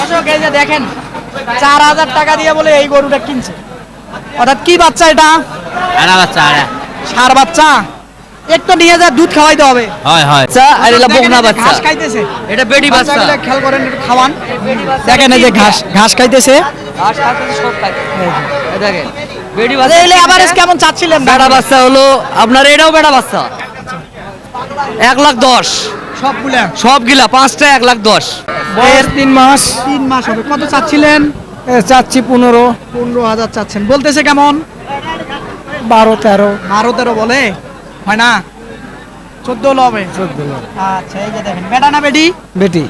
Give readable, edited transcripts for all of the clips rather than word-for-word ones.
দর্শক এই যে দেখেন 4000 টাকা দিয়ে বলে এই গরুটা কিনছে। অর্থাৎ কি বাচ্চা এটা? আড়া বাচ্চা আড়া ষাঁড় বাচ্চা। একটু নিয়ে যা দুধ খাওয়াইতে হবে। হয় হয় আচ্ছা আর এটা বকনা বাচ্চা ঘাস খাইতেছে। এটা বেডি বাচ্চা বাচ্চাগুলো খেয়াল করেন একটু খাওয়ান। দেখেন এই যে ঘাস খাইতেছে। ঘাস খাচ্ছে সব খাচ্ছে এই দেখেন বেডি আচ্ছা, বাচ্চা এলে এভারেজ কেমন চাচ্ছিলেন? বেড়া বাচ্চা হলো আপনার এটাও বেড়া বাচ্চা 1,10,000 সবগুলা সবগুলা পাঁচটা 1,10,000 বয়স 3 মাস। 3 মাস হবে। কত চাচ্ছিলেন? চাচ্ছি 15,000 চাচ্ছেন। বলতেছে কেমন? 12-13 12-13 বলে হয় না? 14 হলো হবে। আচ্ছা এই যে দেখেন বেটা না বেডি? বেটি।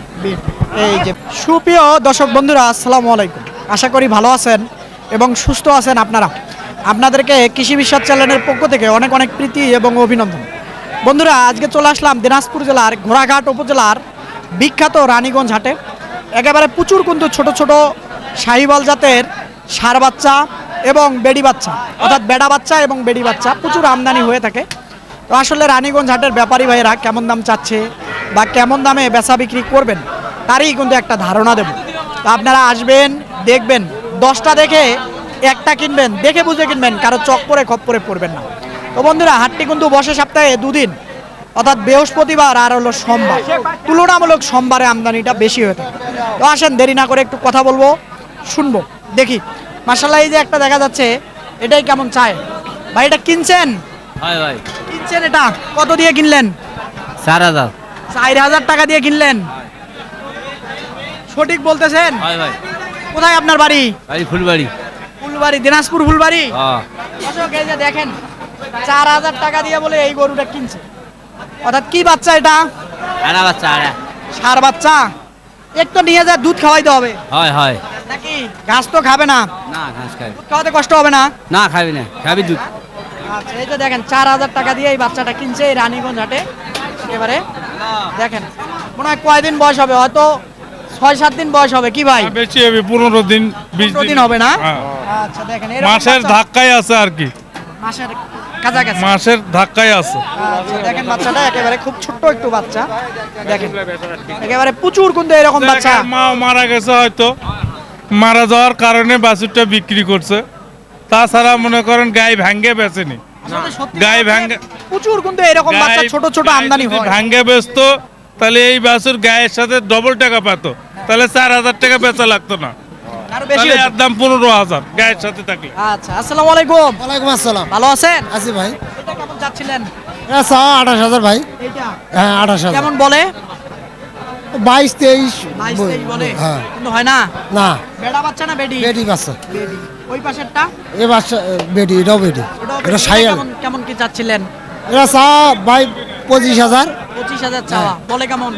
এই যে সুপ্রিয় দর্শক বন্ধুরা আসসালামু আলাইকুম। আশা করি ভালো আছেন এবং সুস্থ আছেন আপনারা। আপনাদেরকে কৃষি বিশ্বাস চ্যানেলের পক্ষ থেকে অনেক অনেক প্রীতি এবং অভিনন্দন। বন্ধুরা আজকে চলে আসলাম দিনাজপুর জেলার ঘোড়াঘাট উপজেলার বিখ্যাত রানীগঞ্জ হাটে। একেবারে প্রচুর কিন্তু ছোট ছোট শাহিওয়াল জাতের ষাঁড় বাচ্চা এবং বেড়ি বাচ্চা অর্থাৎ বেড়া বাচ্চা এবং বেড়ি বাচ্চা প্রচুর আমদানি হয়ে থাকে। তো আসলে রানীগঞ্জ হাটের ব্যাপারী ভাইয়েরা কেমন দাম চাচ্ছে বা কেমন দামে বেচা বিক্রি করবেন তারই কিন্তু একটা ধারণা দেব। তো আপনারা আসবেন, দেখবেন, 10টা দেখে একটা কিনবেন, দেখে বুঝে কিনবেন, কারো চক করে খপ করে পড়বেন না। তো বন্ধুরা হাটটি কিন্তু বসে সপ্তাহে 2 দিন অর্থাৎ বৃহস্পতিবার আর হলো সোমবার। তুলনামূলক সোমবারে আমদানিটা বেশি হয়ে থাকে। তো আসেন দেরি না করে একটু কথা বলবো, শুনবো, দেখি। মাশাআল্লাহ এই যে একটা দেখা যাচ্ছে এটাই কেমন চায় ভাই? এটা কিনছেন? হয় ভাই কিনছেন এটা কত দিয়ে কিনলেন? 4,000 4,000 টাকা দিয়ে কিনলেন। সঠিক বলতেছেন? হয় ভাই কোথায় আপনার বাড়ি? ভাই ফুলবাড়ি ফুলবাড়ি, দিনাজপুর ফুলবাড়ি। হ্যাঁ দর্শক এই যে দেখেন 4,000 টাকা দিয়ে বলে এই গরুটা কিনছে। অর্থাৎ কি বাচ্চা এটা? আড়া বাচ্চা আড়া ষাঁড় বাচ্চা। একটু নিয়ে যা দুধ খাওয়াইতে হবে হয় হয় নাকি? ঘাস তো খাবে না, না ঘাস খাবি দুধ খাওয়াতে কষ্ট হবে না? না খাবি না খাবি দুধ আচ্ছা এই যে দেখেন 4,000 টাকা দিয়ে এই বাচ্চাটা কিনছে এই রানীগঞ্জ হাটে। একেবারে দেখেন মনে হয় কয়দিন বয়স হবে? হয়তো 6-7 দিন বয়স হবে কি ভাই? বেশি হবে 15 দিন 20 15 দিন হবে না? হ্যাঁ। আচ্ছা দেখেন এরকম মাসের বাচ্চা- ধাক্কায় আছে আর কি, মাসের কাছাকাছি। মাসের ধাক্কায় আছে। আচ্ছা দেখেন বাচ্চাটা একেবারে খুব ছোট্ট একটু বাচ্চা। দেখেন একেবারে প্রচুর কিন্তু এরকম বাচ্চা। মা মারা গেছে হয়তো, মারা যাওয়ার কারণে বাছুরটা বিক্রি করছে। তাছাড়া মনে করেন গায়ে ভাঙ্গে বেচেনি। আসলে সত্যি গায়ে বলতে ভাঙ্গে- প্রচুর কিন্তু এরকম বাচ্চা ছোট ছোট আমদানি হয়। ভাঙ্গে বেচতো তাহলে এই বাছুর গায়ের সাথে ডবল টাকা পেত, তাহলে 4,000 টাকা বেচা লাগতো না। আরো বেশি তাহলে হতো। এর দাম 15,000 গায়ের সাথে থাকলে। আচ্ছা আসসালামু আলাইকুম। ওয়ালাইকুম আসসালাম। ভালো আছেন? আছি ভাই। এটা কেমন যাচ্ছিলেন? এটা চা 28,000 ভাই। এইটা হ্যাঁ 28,000। কেমন বলে? 22-23 22-23 বলে হ্যাঁ। কিন্তু হয় না। না বেড়া বাচ্চা না বেডি? বেটি বাচ্চা। বেডি। ওই পাশেরটা এ বাচ্চা বেটি, এটাও বেটি। ওটাও এটা বেডি। সাইয়াল। কেমন কেমন কি চাচ্ছিলেন? এটা চা ভাই 25,000। 25,000 চাওয়া। বলে কেমন?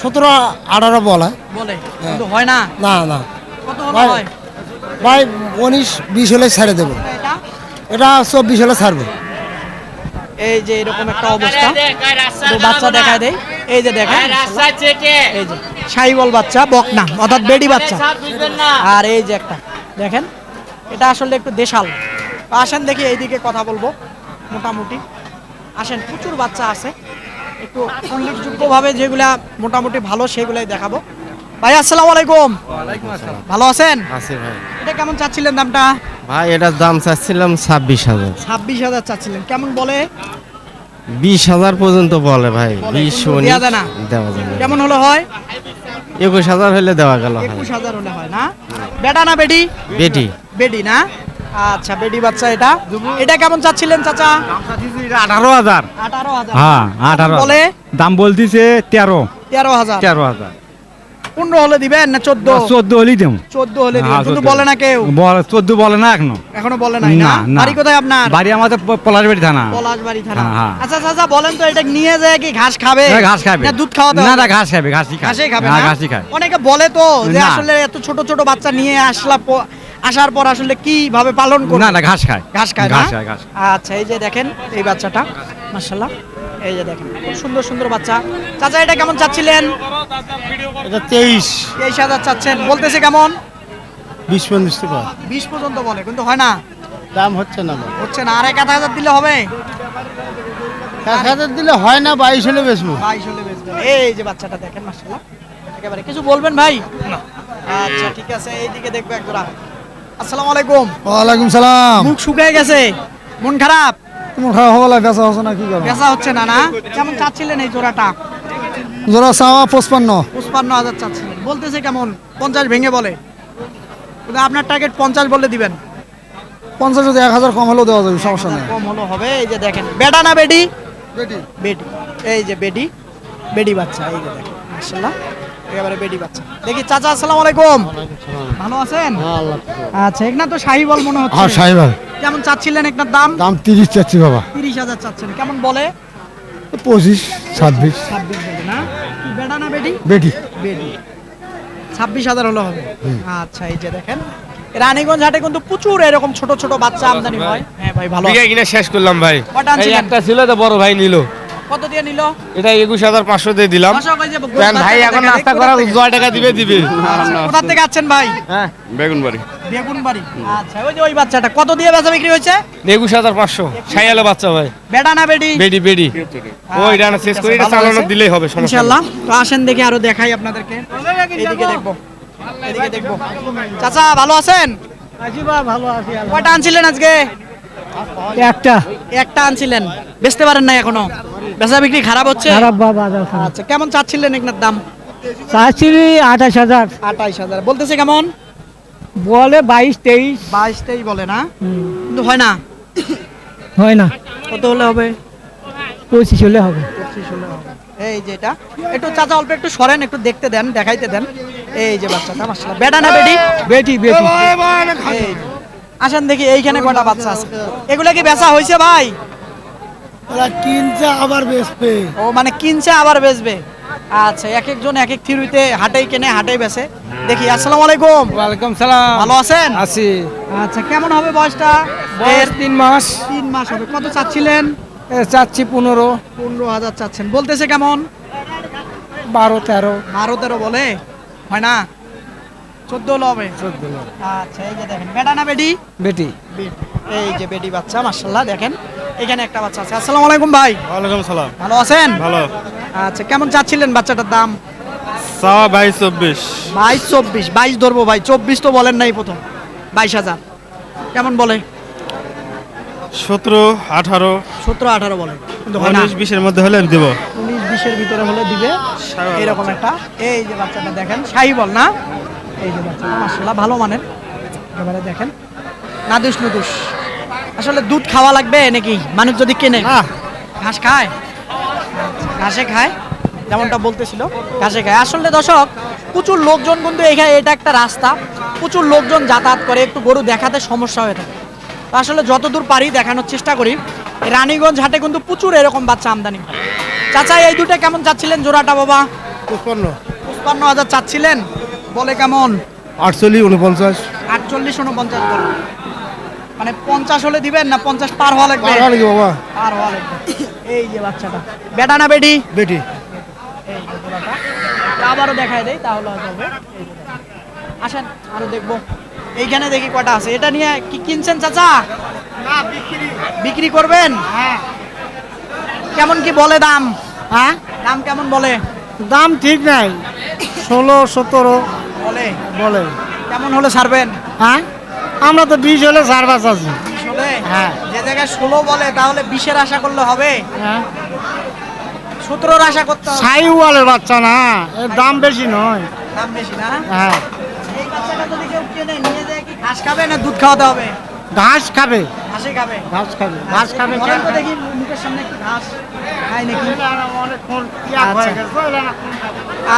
17-18 বলা। বলে কিন্তু হয় না। না না কত হলো ভাই। হয়? ভাই 19-20 হলে ছেড়ে দেবো। এটা এটা 24 হলে ছাড়বো। এই যে এরকম একটা অবস্থা। তো বাচ্চা দেখায় দেই। এই যে দেখেন এই যে শাহিওয়াল বাচ্চা বকনা অর্থাৎ বেডি বাচ্চা। আর এই যে একটা দেখেন এটা আসলে একটু দেশাল। আসেন দেখি এইদিকে কথা বলবো। মোটামুটি আসেন প্রচুর বাচ্চা আছে, একটু উল্লেখযোগ্যভাবে যেগুলা মোটামুটি ভালো সেগুলাই দেখাবো। ভাই আসসালামু আলাইকুম। ভালো আছেন? আছে ভাই। এটা কেমন চাচ্ছিলেন দামটা? ভাই এটার দাম চাচ্ছিলাম 26,000। 26,000 চাচ্ছিলেন। কেমন বলে? 20,000 পর্যন্ত বলে ভাই। বলে, 20 কিন্তু 19 দেয়া যায় না। দেওয়া যাবে। কেমন হলো হয়? 21,000 হলে দেওয়া গেল ভাই। 21,000 হলে হয় না? বেটা না বেডি? বেটি বেডি না? আচ্ছা বেডি বাচ্চা এটা। এটা কেমন চাচ্ছিলেন চাচা? 18,000। 18,000 হ্যাঁ 18 বলে দাম বলতিছে 13 13,000। 13,000 15 হলে দিবেন না 14? 14 হলেই দেব। 14 হলে দিবেন হ্যাঁ, কিন্তু 14 বলে না কেউ। 14 বলে না এখনো। এখনো বলে নাই না? না, না। বাড়ি কোথায় আপনার? বাড়ি আমাদের পলাশবাড়ি থানা। পলাশবাড়ি থানা। হ্যাঁ, হ্যাঁ। আচ্ছা চাচা বলেন তো এটা নিয়ে যায় কি ঘাস খাবে? না, ঘাস খাবে না দুধ খাওয়াতে না হবে? না ঘাস খাবে, ঘাসই খায়। ঘাসই খাবে না না? ঘাসই খায়। অনেকে বলে তো যে না। আসলে এত ছোট ছোট বাচ্চা নিয়ে আসার পর আসলে কিভাবে পালন করবে? না না ঘাস খায়। ঘাস খায় না? ঘাস খায় ঘাস। আচ্ছা এই যে দেখেন এই বাচ্চাটা মাশাআল্লাহ এই যে দেখেন খুব সুন্দর সুন্দর বাচ্চা। চাচা এটা কেমন চাচ্ছিলেন? এটা 23 23,000 চাচ্ছেন। বলতেছে কেমন? 20-25 টাকা 20 পর্যন্ত বলে কিন্তু হয় না। দাম হচ্ছে না। হচ্ছে না। আর 1,000 দিলে হবে? 1,000 দিলে হয় না, 22 হলে বেচবো। 22 হলে বেচবেন। এই যে বাচ্চাটা দেখেন মাশাআল্লাহ একেবারে কিছু বলবেন ভাই? আচ্ছা ঠিক আছে, এইদিকে দেখবো এক জোড়া। আসসালামু আলাইকুম। ওয়ালাইকুম সালাম। মুখ শুকায় গেছে, মন খারাপ, তোমার খাওয়া হওয়া বেচা হচ্ছে না, কি করবো? বেচা হচ্ছে না না? কেমন চাচ্ছিলেন এই জোড়াটা? জোড়া চাওয়া 55। 55,000 চাচ্ছিলেন, বলতেছে কেমন? 50 ভেঙে বলে, কিন্তু আপনার টার্গেট 50 বলে দিবেন। 50 যদি 1000 কম হলেও দেওয়া যাবে, সমস্যা নেই। কম হলো হবে। এই যে দেখেন, বেটা না বেডি? বেডি। এই যে বেডি, বেডি বাচ্চা, এই যে দেখেন মাশাআল্লাহ একেবারে বেডি বাচ্চা। দেখি চাচা, আসসালামু আলাইকুম। ভালো আছেন? আচ্ছা, একনা তো শাহিওয়াল মনে হচ্ছে। হ্যাঁ সাহেব, কেমন চাচ্ছিলেন একনার দাম? দাম 30 চাচ্ছি বাবা। 30,000 চাচ্ছেন, কেমন বলে? 25, 26। 26 বলে না? বেটা না বেডি? বেটি। বেডি। 26,000 হলো হবে। আচ্ছা, এই যে দেখেন রানীগঞ্জ হাটে কিন্তু প্রচুর এরকম ছোট ছোট বাচ্চা আমদানি হয়। হ্যাঁ ভাই, ভালো। বিঘা কিনে শেষ করলাম ভাই। কটা এই আনছিলেন? একটা ছিল তো বড় ভাই নিল, কত দিয়ে নিল? এটা 21,500 দিয়ে দিলাম। দর্শক, ওই যে কেন ভাই এখন নাস্তা করার 100 টাকা দিবে। কোথা থেকে আছেন ভাই? হ্যাঁ বেগুনবাড়ি। বেগুনবাড়ি। আচ্ছা, ওই যে ওই বাচ্চাটা কত দিয়ে বেচা বিক্রি হয়েছে? 21,500 ছাইয়ালো বাচ্চা ভাই। বেটা না বেডি? বেডি বেডি। ওই ডানা শেষ করে এটা চালানো দিলেই হবে, সমস্যা নেই। ইনশাআল্লাহ। তো আসেন দেখি আরো দেখাই আপনাদেরকে। এইদিকে দেখবো, এদিকে দেখবো। চাচা ভালো আছেন? ভালো আছি। কয়টা আনছিলেন আজকে? একটা আনছিলেন, বেচতে পারেন না এখনো? বেচা বিক্রি খারাপ হচ্ছে? আচ্ছা, কেমন চাচ্ছিলেন একনার দাম? চাচ্ছিলি 28,000, 28,000 বলতেছে, কেমন বলে 22-23। 22-23 বলে না, কিন্তু হয় না। হয় না, কত হলে হবে? 25 হলে হবে। 25 হলে হবে। এই যে এটা একটু চাচা অল্প একটু সরেন, একটু দেখতে দেন, দেখাইতে দেন। এই যে বাচ্চাটা মাশাআল্লাহ, বেটা না বেটি? বেটি বেটি। এই যে। আসেন দেখি এইখানে কয়টা বাচ্চা আছে। এগুলা কি বেচা হয়েছে ভাই? ওরা কিনছে আবার বেচবে। ও মানে কিনছে আবার বেচবে। আচ্ছা, এক একজন এক এক থিরুইতে হাটেই কেনে হাটেই বেচে। দেখি। আসসালামু আলাইকুম। ওয়ালাইকুম সালাম। ভালো আছেন? আছি। আচ্ছা, কেমন হবে বয়সটা? বয়স 3 মাস। 3 মাস হবে। কত চাচ্ছিলেন? চাচ্ছি 15, 15,000 চাচ্ছেন, বলতেছে কেমন? 12-13। 12-13 বলে, হয় না? 14 হলে হবে। 14। আচ্ছা, এই যে দেখেন, বেটা না বেটি? বেটি। বেটি। এই যে বেটি বাচ্চা মাশাআল্লাহ, দেখেন এখানে একটা বাচ্চা আছে। আসসালামু আলাইকুম ভাই। ওয়ালাইকুম সালাম। ভালো আছেন? ভালো। আচ্ছা, কেমন চাচ্ছিলেন বাচ্চাটার দাম? চাওয়া 22-24। 22-24। 22 ধরবো ভাই, 24 তো বলেন নাই প্রথম। 22,000 কেমন বলে? 17-18, 17-18 বলে, কিন্তু হয় না। 19-20 মধ্যে হলে দেব। 19-20 ভিতরে হলে দিবে এরকম একটা। এই যে বাচ্চাটা দেখেন, শাহিওয়াল না? এই যে বাচ্চাটা মাশাআল্লাহ ভালো মানের, একেবারে দেখেন নাদুস নুদুস। আসলে দুধ খাওয়া লাগবে নাকি মানুষ যদি কেনে? ঘাস খায়? আচ্ছা, ঘাসে খায়, যেমনটা বলতেছিল ঘাসে খায়। আসলে দর্শক, প্রচুর লোকজন কিন্তু এখানে, এটা একটা রাস্তা, প্রচুর লোকজন যাতায়াত করে, একটু গরু দেখাতে সমস্যা হয়ে থাকে। তো আসলে যতদূর পারি দেখানোর চেষ্টা করি। এই রানীগঞ্জ হাটে কিন্তু প্রচুর এরকম বাচ্চা আমদানি হয়। চাচা, এই দুটো কেমন চাচ্ছিলেন জোড়াটা বাবা? 55,000 চাচ্ছিলেন, বলে কেমন? 48, 49। 48-49 বলে। মানে 50 হলে দিবেন না 50 পার হওয়া লাগবে? বাবা পার হওয়া লাগবে। এই যে বাচ্চাটা, বেটা না বেটি? বেটি। এই যে জোড়াটা, এটা আবারও দেখায় দেই, তাহলে হয়তো হবে। এই যে দেখেন। আসেন আরো দেখবো। এইখানে দেখি কয়টা আছে। এটা নিয়ে কি কিনছেন চাচা? বিক্রি করবেন? কেমন কি বলে দাম? হ্যাঁ, দাম কেমন বলে? দাম ঠিক নাই। 16-17 বলে বলে। কেমন হলে ছাড়বেন? হ্যাঁ, আমরা তো 20 হলে সার্ভাস আছি। 20 হলে? হ্যাঁ। যে জায়গায় 16 বলে, তাহলে 20-এর আশা করলে হবে? হ্যাঁ, 17-র আশা করতে হবে। সাইওয়ালের বাচ্চা না, এর দাম বেশি নয়। দাম বেশি না? হ্যাঁ, এই বাচ্চাটা যদি কেউ কিনে নিয়ে যায়, কি ঘাস খাবে না দুধ খাওয়াতে হবে? ঘাস খাবে। ঘাসে খাবে। ঘাস খাবে। ঘাস খাবে। বলেন তো দেখি, মুখের সামনে একটু ঘাস খায় নাকি?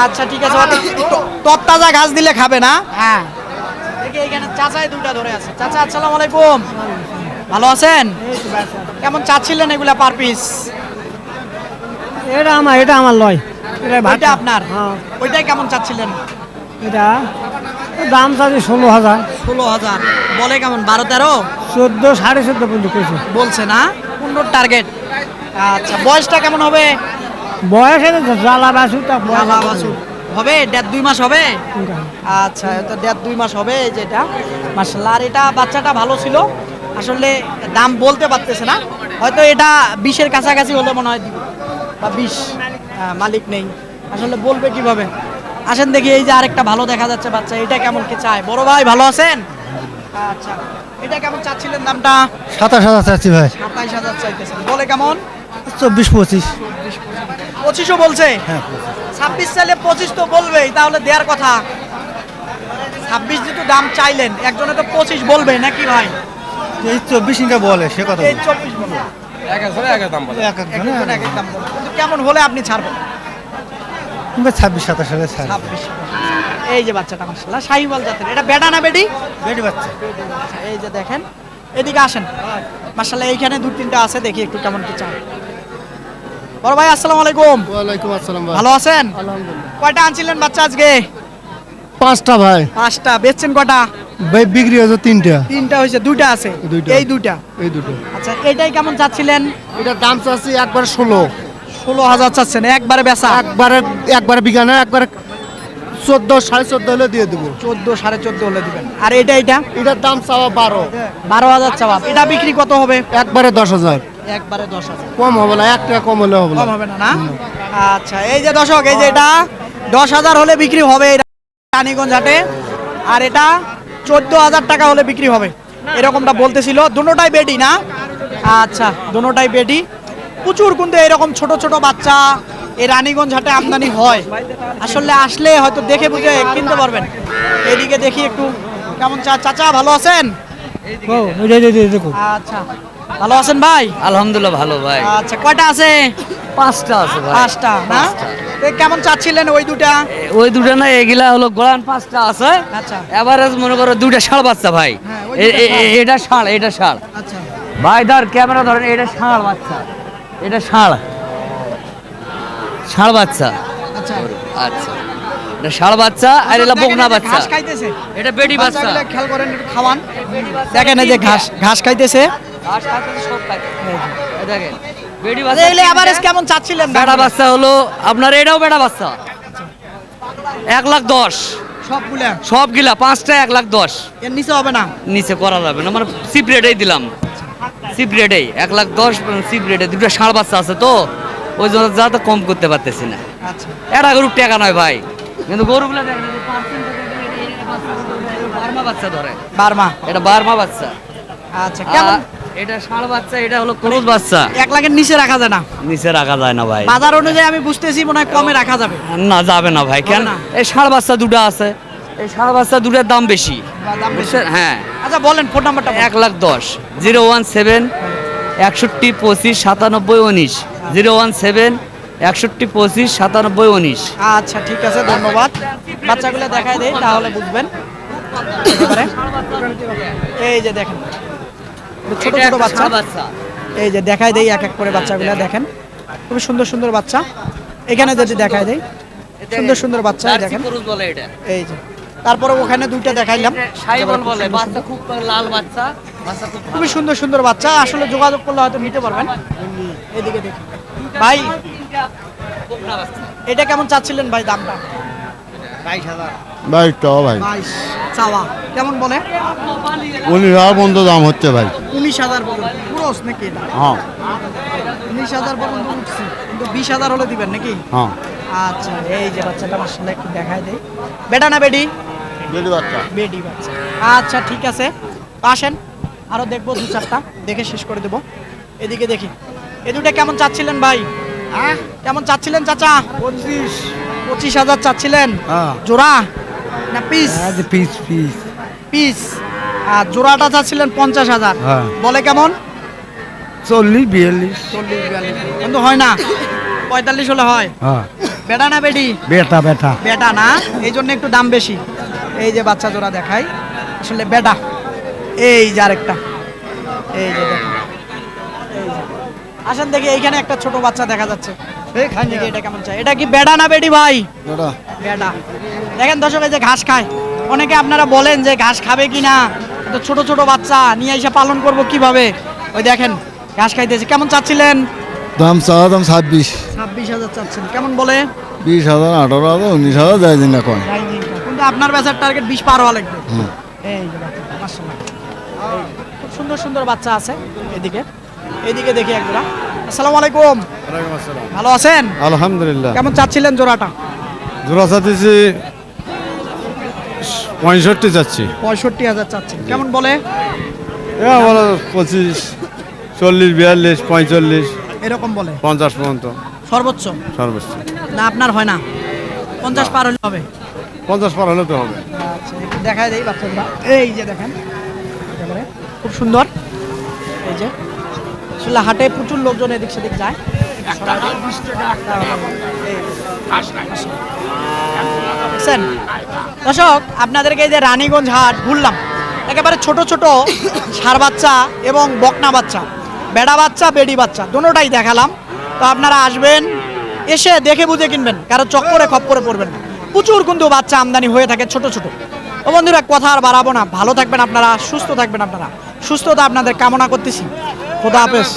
আচ্ছা ঠিক আছে, তত্তাজা ঘাস দিলে খাবে না? হ্যাঁ। দেখি এখানে চাচাই দুইটা ধরে আছে। চাচা, আসসালামু আলাইকুম। ভালো আছেন? কেমন চাচ্ছিলেন এগুলা পার পিস? এটা আমার লয়। ওইটা আপনার? ওইটাই কেমন চাচ্ছিলেন? এটা দাম চাচ্ছি 16,000। 16,000 বলে কেমন? 12-13 14, 14.5 পর্যন্ত কইছে। বলছে না? 15 টার্গেট। আচ্ছা, বয়সটা কেমন হবে? বয়স জ্বালা বাছুর জ্বালা বাছুর হবে, 1.5-2 মাস হবে। আচ্ছা, এটা 1.5-2 মাস হবে। এই যেটা মাশাআল্লাহ, আর এটা বাচ্চাটা ভালো ছিল। আসলে দাম বলতে পারতেছে না, হয়তো এটা 20-এর কাছাকাছি হলে মনে হয় দিব, বা 20 মালিক নেই, আসলে বলবে কিভাবে? আসেন দেখি এই যে আরেকটা ভালো দেখা যাচ্ছে বাচ্চা, এটা কেমন কি চায়? বড় ভাই ভালো আছেন? আচ্ছা, এটা কেমন চাচ্ছিলেন দামটা? 27,000 চাচ্ছি ভাই। 27,000 চাইতেছেন, বলে কেমন? 24-25। 25ও বলছে। 26 চাইলে 25 তো বলবেই, তাহলে দেওয়ার কথা। 26 যেহেতু দাম চাইলেন, একজনে তো 25 বলবে নাকি ভাই? এই 24 ইনকা বলে সে কথা। এই 24 বলবে, এক একজনে এক এক দাম বলে। এক একজন এক এক দাম বলবে। কিন্তু কেমন হলে আপনি ছাড়বেন? 26-27 সালে ছাড়। 26। এই যে বাচ্চাটা মাশাআল্লাহ শাহিওয়াল জাতের, এটা বেটা না বেটি? বেটি বাচ্চা। এই যে দেখেন, এদিকে আসেন মাশাআল্লাহ, এইখানে দু তিনটা আছে, দেখি একটু কেমন কি চায়। বড় ভাই আসসালামু আলাইকুম। ওয়ালাইকুম আসসালাম ভাই। ভালো আছেন? আলহামদুলিল্লাহ। কয়টা আনছিলেন বাচ্চা আজকে? 5টা ভাই। 5টা। বেচছেন কয়টা? ভাই বিক্রি হয়েছে 3টা। 3টা হয়েছে, 2টা আছে। দুইটা। এই 2টা। এই দুটো। আচ্ছা, এটাই কেমন চাচ্ছিলেন? এটার দাম চাচ্ছি একবার 16। 16,000 চাচ্ছেন, একবারে বেচা? একবারে বিঘা না, একবারে 14 14.5 হলে দিয়ে দেবো। 14 14.5 হলে দিবেন। আর এটা এটার দাম চাওয়া 12। 12,000 চাওয়া। এটা বিক্রি কত হবে? একবারে 10,000। একবারে 10,000। কম হবে না, 1 টাকা কম হলে হবে কম হবে না না? আচ্ছা, এই যে দর্শক, এই যে এটা 10,000 হলে বিক্রি হবে এটা রানীগঞ্জ হাটে, আর এটা 14,000 টাকা হলে বিক্রি হবে, এরকমটা বলতেছিল। দুটোটাই বেডি না? আচ্ছা, দুটোটাই বেডি। প্রচুর কিন্তু এরকম ছোট ছোট বাচ্চা এই রানীগঞ্জ হাটে আমদানি হয়। আসলে আসলে হয়তো দেখে বুঝে কিনতে পারবেন। এদিকে দেখি একটু কেমন চাচা ভালো আছেন? ও দেখো। আচ্ছা, ভালো আছেন ভাই? আলহামদুলিল্লাহ ভালো ভাই। আচ্ছা, কয়টা আছে? 5টা আছে ভাই। 5টা না? তো কেমন চাচ্ছিলেন ওই দুটা? ওই দুটো না, এগুলা হলো গোলান 5টা আছে। আচ্ছা এভারেজ মনে করো 2টা ষাঁড় বাচ্চা ভাই। হ্যাঁ, ওই দুটা ষাঁড়। এটা ষাঁড়, এটা ষাঁড় আচ্ছা ভাই। ধর ক্যামেরা ধরেন, এটা ষাঁড় বাচ্চা, এটা ষাঁড় বাচ্চা। আচ্ছা। আচ্ছা, এটা ষাঁড় বাচ্চা আর এটা বকনা বাচ্চা। ঘাস খাইতেছে, এটা বেটি বাচ্চা। বাচ্চাগুলো খেয়াল করেন, একটু খাওয়ান। দেখেন এই যে ঘাস খাইতেছে। ঘাস খাইতেছে, সব খাইতেছে। এই দেখেন বেটি আচ্ছা, বাচ্চা। এগুলো এভারেজ কেমন চাচ্ছিলেন? বেটা বাচ্চা হলো আপনার, এটাও বেটা বাচ্চা 1,10,000 সবগুলা সবগুলা। 5টা 1,10,000। এর নিচে হবে না? নিচে করা যাবে না, মানে চিপ রেটেই দিলাম। চিপ রেটেই 1,10,000 চিপ রেটে। দুটো ষাঁড় বাচ্চা আছে তো, ওই জন্য যা তো কম করতে পারতেছি না। আচ্ছা এটা গরুর টাকা নয় ভাই, কিন্তু গরুগুলো দেখেন, এই যে percent দেখেন, এটা বার্মা বাচ্চা ধরে, বার্মা। এটা বার্মা বাচ্চা। আচ্ছা, কেমন? আর এটা ষাঁড় বাচ্চা, এটা হলো ক্রোজ বাচ্চা। 1 লাখের নিচে রাখা যায় না? নিচে রাখা যায় না ভাই। বাজার অনুযায়ী আমি বুঝতেছি মনে হয় কমে রাখা যাবে। না, যাবে না ভাই। কেন? হবে না? এই ষাঁড় বাচ্চা দুটো আছে, এই ষাঁড় বাচ্চা দুটার দাম বেশি। দাম বেশি? বুঝছেন? হ্যাঁ। আচ্ছা বলেন ফোন নাম্বারটা। 1,10,000 017 61 25 97 19 017 61 25 97 19। আচ্ছা ঠিক আছে, ধন্যবাদ। বাচ্চাগুলো দেখায় দেই তাহলে বুঝবেন। একেবারে। এই যে দেখেন ছোট ছোট বাচ্চা, এই যে দেখায় দেই এক এক করে বাচ্চাগুলো দেখেন, খুবই সুন্দর সুন্দর বাচ্চা। এখানে যদি দেখায় দেই, সুন্দর সুন্দর বাচ্চা এই দেখেন। ক্রুজ বলে এটা। এই যে তারপরে ওখানে দুইটা দেখাইলাম, সাইবল বলে। বাচ্চা খুব লাল বাচ্চা, বাচ্চা খুব খুবই সুন্দর সুন্দর বাচ্চা। আসলে যোগাযোগ করলে হয়তো নিতে পারবেন। এদিকে দেখি ভাই, বকনা বাচ্চা। এটা কেমন চাচ্ছিলেন ভাই দামটা? 22 ভাই। 22 চাওয়া, কেমন বলে? 19,000 পর্যন্ত দাম হচ্ছে ভাই। 19,000 পর্যন্ত পুরোস নাকি এটা? হ্যাঁ 19,000 পর্যন্ত উঠছে, কিন্তু 20,000 হলে দিবেন নাকি? হ্যাঁ। আচ্ছা, এই যে বাচ্চাটা মাশাআল্লাহ একটু দেখায় দেই। বেটা না বেডি? বেটি বাচ্চা। বেডি বাচ্চা। আচ্ছা ঠিক আছে, আসেন আরো দেখবো 2-4টা, দেখে শেষ করে দেবো। এদিকে দেখি এই দুটো কেমন চাচ্ছিলেন ভাই? কেমন চাচ্ছিলেন চাচা? 25,000 চাচ্ছিলেন। জোড়া না পিস? পিস। পিস। আর জোড়াটা চাচ্ছিলেন 50,000। হ্যাঁ। বলে কেমন? 40-42। 40-42 কিন্তু হয় না, 45 হলে হয়। হ্যাঁ। বেটা না বেডি? বেটা। বেটা না, এই জন্য একটু দাম বেশি। এই যে বাচ্চা জোড়া দেখাই, আসলে বেটা। এই যে আরেকটা, এই যে দেখেন, এই যে। আসেন দেখি, এইখানে একটা ছোট বাচ্চা দেখা যাচ্ছে। দেখি এটা কেমন চাই। এটা কি বেটা না বেডি ভাই? বেটা। দেখেন দর্শক, এই যে ঘাস খায়। অনেকে আপনারা বলেন যে ঘাস খাবে কি না, তো ছোট ছোট বাচ্চা নিয়ে এসে পালন করব কিভাবে। ওই দেখেন ঘাস খাইতেছে। কেমন চাচ্ছিলেন? দাম চাওয়া দাম 26। 26,000 চাচ্ছেন, কেমন বলে? 20,000 18,000 19,000 যায় দিন না কয়। কিন্তু আপনার বেচার টার্গেট 20 পার হওয়া লাগবে। হুম। এই যে বাচ্চা, মাশাআল্লাহ। এই যে, খুব সুন্দর সুন্দর বাচ্চা আছে। এদিকে এদিকে দেখি একজোড়া। আসসালামু আলাইকুম। ভালো আছেন? আলহামদুলিল্লাহ। কেমন চাচ্ছিলেন জোড়াটা? জোড়া চাচ্ছি 65 চাচ্ছি 65,000 চাচ্ছেন, কেমন বলে? আমার 25 40 42 45 এরকম বলে 50 পর্যন্ত সর্বোচ্চ সর্বোচ্চ। না আপনার হয় না? 50 পার হলে হবে। 50 পার হলে তো হবে। আচ্ছা একটু দেখায় দেই বাচ্চাগুলা, এই যে দেখেন একেবারে খুব সুন্দর। এই যে আসলে হাটে প্রচুর লোকজন এদিক সেদিক যায়। দেখছেন দর্শক, আপনাদেরকে এই যে রানীগঞ্জ হাট ঘুরলাম, একেবারে ছোট ছোট ষাঁড় বাচ্চা এবং বকনা বাচ্চা, বেড়া বাচ্চা বেড়ি বাচ্চা দুটোটাই দেখালাম। তো আপনারা আসবেন, এসে দেখে বুঝে কিনবেন, কারো চক্করে খপ্পরে পড়বেন না। প্রচুর কিন্তু বাচ্চা আমদানি হয়ে থাকে ছোট ছোট। ও বন্ধুরা, কথা আর বাড়াবো না, ভালো থাকবেন আপনারা, সুস্থ থাকবেন আপনারা, সুস্থতা আপনাদের কামনা করতেছি। খোদা হাফেজ।